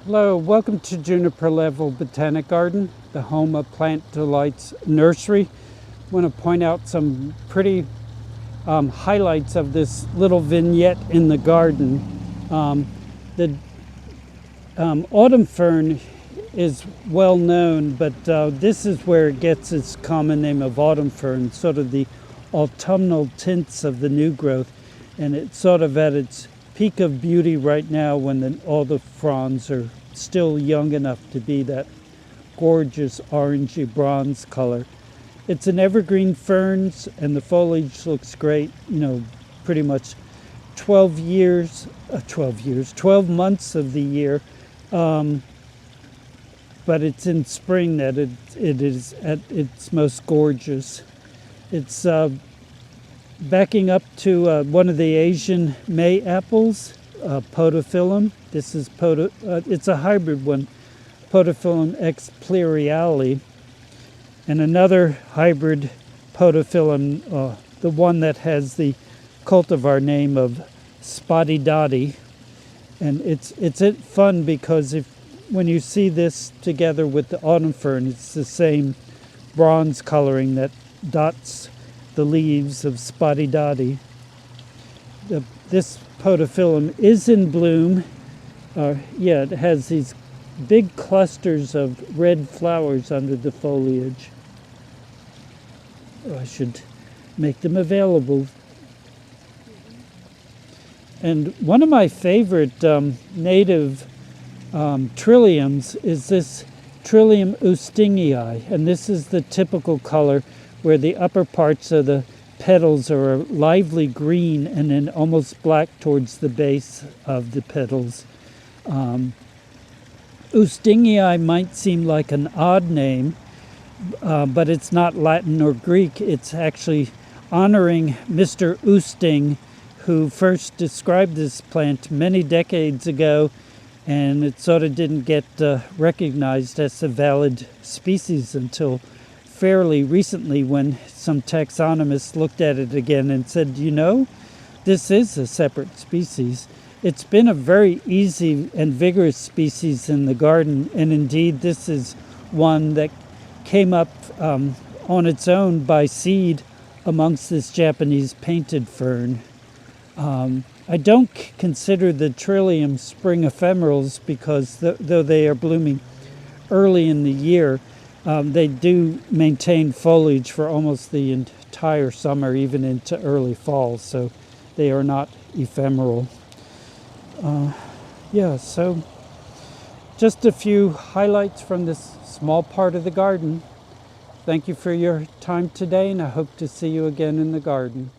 Hello, welcome to Juniper Level Botanic Garden, the home of Plant Delights Nursery. I want to point out some pretty highlights of this little vignette in the garden. The autumn fern is well known, but this is where it gets its common name of autumn fern, sort of the autumnal tints of the new growth. And it's sort of at its peak of beauty right now when all the fronds are still young enough to be that gorgeous orangey bronze color. It's an evergreen ferns and the foliage looks great, pretty much 12 months of the year. But it's in spring that it is at its most gorgeous. It's backing up to one of the Asian May apples, Podophyllum. This is it's a hybrid one, Podophyllum x plereale, and another hybrid Podophyllum, the one that has the cultivar name of Spotty Dotty. And it's fun because when you see this together with the autumn fern, it's the same bronze coloring that dots the leaves of Spotty Dotty. This Podophyllum is in bloom. It has these big clusters of red flowers under the foliage. I should make them available. And one of my favorite native trilliums is this Trillium oostingii, and this is the typical color where the upper parts of the petals are a lively green and then almost black towards the base of the petals. Oostingii might seem like an odd name, but it's not Latin or Greek. It's actually honoring Mr. Oosting, who first described this plant many decades ago, and it sort of didn't get recognized as a valid species until fairly recently, when some taxonomists looked at it again and said, this is a separate species. It's been a very easy and vigorous species in the garden, and indeed this is one that came up on its own by seed amongst this Japanese painted fern. I don't consider the Trillium spring ephemerals because though they are blooming early in the year, they do maintain foliage for almost the entire summer, even into early fall, so they are not ephemeral. So just a few highlights from this small part of the garden. Thank you for your time today, and I hope to see you again in the garden.